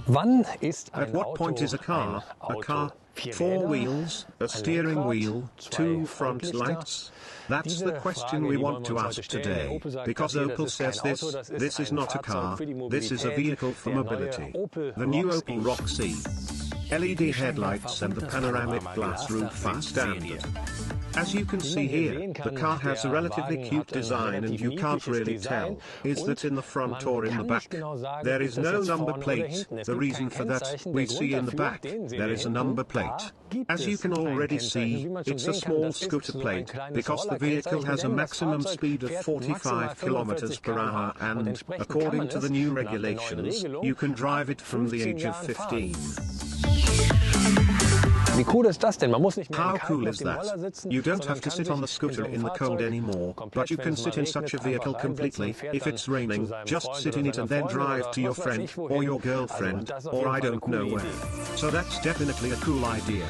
At what point is a car? Four wheels, a steering wheel, two front lights? That's the question we want to ask today, because Opel says this is not a car, this is a vehicle for mobility. The new Opel Rocks LED headlights and the panoramic glass roof are standard. As you can see here, the car has a relatively cute design, and you can't really tell, is that in the front or in the back. There is no number plate. The reason for that, we see in the back, there is a number plate. As you can already see, it's a small scooter plate, because the vehicle has a maximum speed of 45 km per hour and, according to the new regulations, you can drive it from the age of 15. Wie cool ist das denn? Man muss nicht mehr How cool is that? You don't have to sit on the scooter in the cold anymore, but you can sit in such a vehicle completely. If it's raining, just sit in it and then drive to your friend, or your girlfriend, or I don't know where. So that's definitely a cool idea.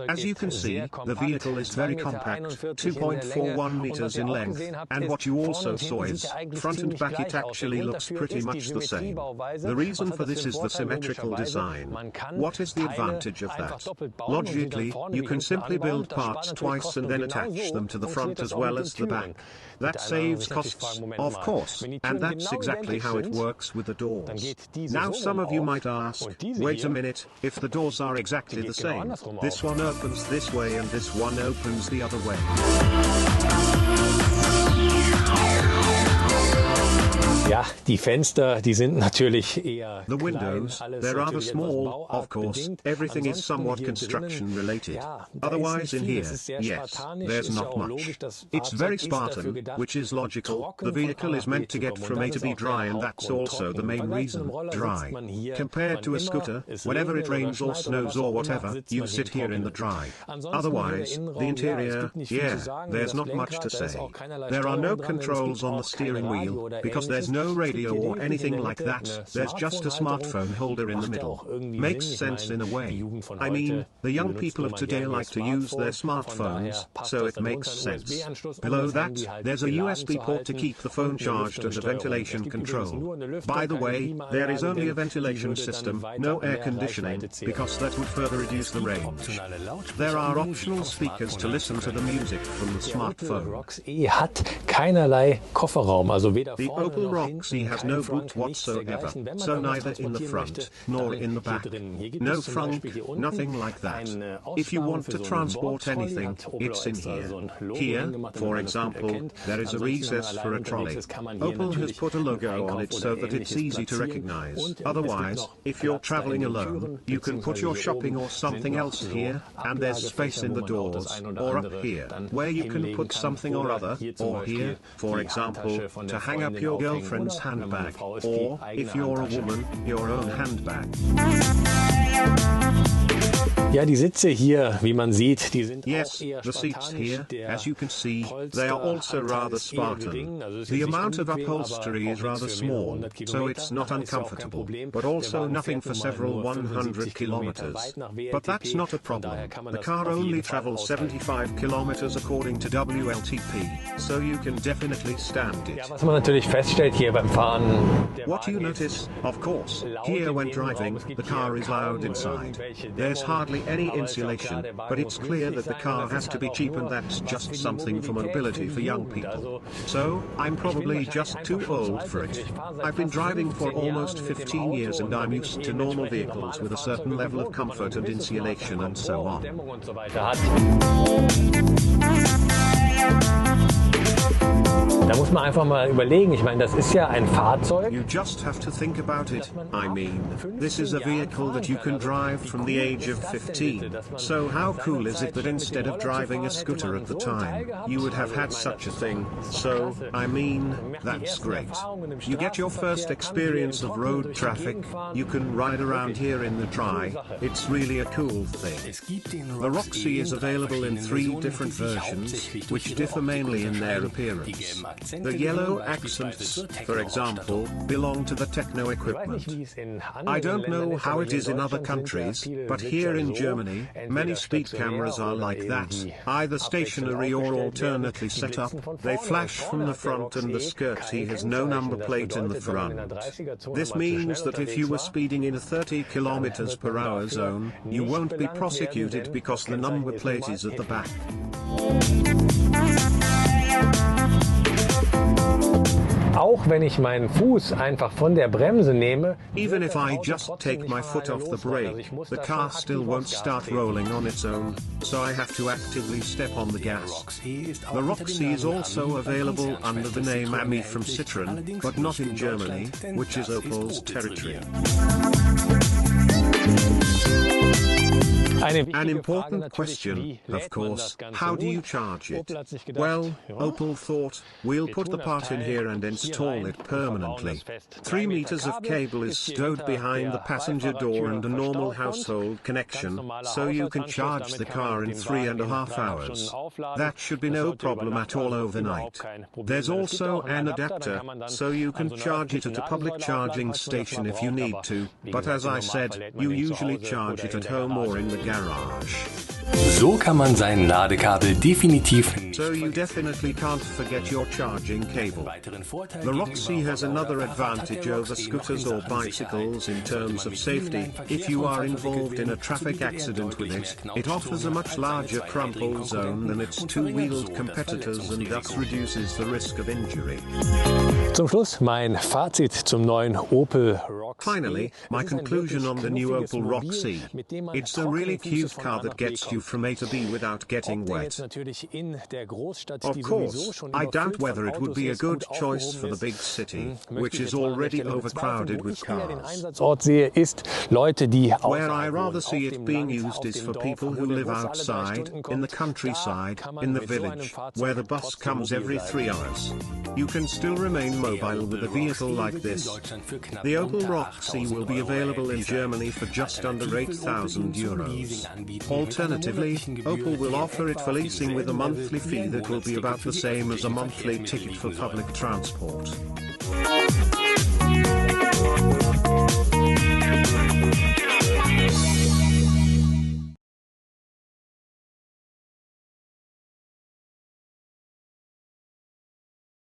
As you can see, the vehicle is very compact, 2.41 meters in length, and what you also saw is, front and back it actually looks pretty much the same. The reason for this is the symmetrical design. What is the advantage of that? Logically, you can simply build parts twice and then attach them to the front as well as the back. That saves costs, of course, and that's exactly how it works with the doors. Now some of you might ask, wait a minute, if the doors are exactly the same, this one opens this way and this one opens the other way. Ja, die Fenster, die sind natürlich eher The windows, they're rather small, of course, everything is somewhat construction related. Otherwise in here, yes, there's not much. It's very Spartan, which is logical. The vehicle is meant to get from A to B dry, and that's also the main reason, dry. Compared to a scooter, whenever it rains or snows or whatever, you sit here in the dry. Otherwise, the interior, yeah, there's not much to say. There are no controls on the steering wheel, because there's no radio or anything like that, there's just a smartphone holder in the middle. Makes sense in a way. I mean, the young people of today like to use their smartphones, so it makes sense. Below that, there's a USB port to keep the phone charged and a ventilation control. By the way, there is only a ventilation system, no air conditioning, because that would further reduce the range. There are optional speakers to listen to the music from the smartphone. hat keinerlei Kofferraum, also weder The vorne Opel noch Rocks hinten, has kein no Frunk, boot nichts whatsoever, dergleichen. Wenn man so dann was neither in the transportieren front möchte, nor dann in the hier back. drin. Hier gibt No es zum frunk, Beispiel hier unten nothing like that. eine If you want to Aussparung für so einen transport Bordtrolley, anything, hat Opel it's in extra here. so ein Logo Here, hingemacht, damit for man das gut example, erkennt. there is a Ansonsten, wenn man recess for alleine a unterwegs trolley. ist, kann man hier Opel has natürlich put a logo on Einkauf it oder so that it's Ähnliches easy to platzieren. recognize. Und es gibt Otherwise, noch if you're Platz da in traveling den alone, Türen, you can put your beziehungsweise hier shopping oben or something sind noch else so here, and there's space in the Ablagefächer, wo man auch das doors, ein oder or up andere here, dann where you can hinlegen put kann. something or Oder other, hier zum or Beispiel here, for die example, Handtasche von to der hang up Freundin your aufhängen. girlfriend's Oder wenn man eine handbag, Frau ist, die or, eigene if you're a Handtasche. woman, your own handbag. Ja, die Sitze hier, wie man sieht, die sind Yes, auch eher the seats spartanisch. here, Der as you can see, they are also Polsteranteil rather ist eher Spartan. gering. Also es ist The jetzt nicht amount of unbequem, upholstery aber is auch rather nichts für mehrere small, hundert so Kilometer. it's not Ist ja auch kein uncomfortable, Problem. but Der also Wagen nothing fährt for nun mal several nur 100 75 Kilometer kilometers. weit nach But that's WLTP. not a Von daher problem. kann man The das car auf only jeden Fall travels aushalten. 75 kilometers according to WLTP, so you can definitely stand it. Ja, was man natürlich feststellt hier beim Fahren, der What you Wagen ist notice, of course, laut here im when Innenraum. driving, Es gibt the car hier is kaum loud inside. irgendwelche There's Dämmung, hardly any aber ist auch klar, insulation, der Wagen but it's muss clear günstig that the sein, car das has ist to halt be auch cheap, nur and that's was für just die something for Mobilität mobility für for die young Jugend. people. Also, So, I'm probably wahrscheinlich just einfach too schon zu old alt for dafür. it. Ich fahre seit I've been fast driving for 15 almost Jahren mit dem 15 years Auto and und da I'm bin used ich to normal dementsprechend vehicles normale with a certain Fahrzeuge level of gewohnt, wo man comfort ein and gewisses Maß an insulation and so Komfort und on. Dämmung und so weiter hat. Da muss man einfach mal überlegen. Ich meine, das ist ja ein Fahrzeug. You just have to think about it. I mean, this is a vehicle that you can drive from the age of 15. So how cool is it that instead of driving a scooter at the time, you would have had such a thing? So, I mean, that's great. You get your first experience of road traffic, you can ride around here in the dry, it's really a cool thing. The Roxy is available in 3 different versions, which differ mainly in their appearance. The yellow accents, for example, belong to the techno equipment. I don't know how it is in other countries, but here in Germany, many speed cameras are like that, either stationary or alternately set up. They flash from the front and the skirty has no number plate in the front. This means that if you were speeding in a 30 km/h zone, you won't be prosecuted because the number plate is at the back. Auch wenn ich meinen Fuß einfach von der Bremse nehme, even if I just take my foot off the brake, the car still won't start rolling on its own, so I have to actively step on the gas. The Roxy is also available under the name Ami from Citroën, but not in Germany, which is Opel's territory. An important question, of course, how do you charge it? Well, Opel thought, we'll put the part in here and install it permanently. 3 meters of cable is stowed behind the passenger door and a normal household connection, so you can charge the car in 3.5 hours. That should be no problem at all overnight. There's also an adapter, so you can charge it at a public charging station if you need to, but as I said, you usually charge it at home or in the garage. So kann man sein Ladekabel definitiv nicht So you definitely can't forget your charging cable. The Roxy has another advantage over scooters or bicycles in terms of safety. If you are involved in a traffic accident with it, it offers a much larger crumple zone than its two-wheeled competitors and thus reduces the risk of injury. Zum Schluss mein Fazit zum neuen Opel Rocks. Finally, my conclusion on the new Opel Rocks. It's a really cute car that gets you from A to B without getting wet. Of course, I doubt whether it would be a good choice for the big city, which is already overcrowded with cars. Where I rather see it being used is for people who live outside, in the countryside, in the village, where the bus comes every 3 hours. You can still remain mobile with a vehicle like this. The Opel Rocks will be available in Germany for just under 8,000 euros. Alternatively, Opel will offer it for leasing with a monthly fee that will be about the same as a monthly ticket for public transport.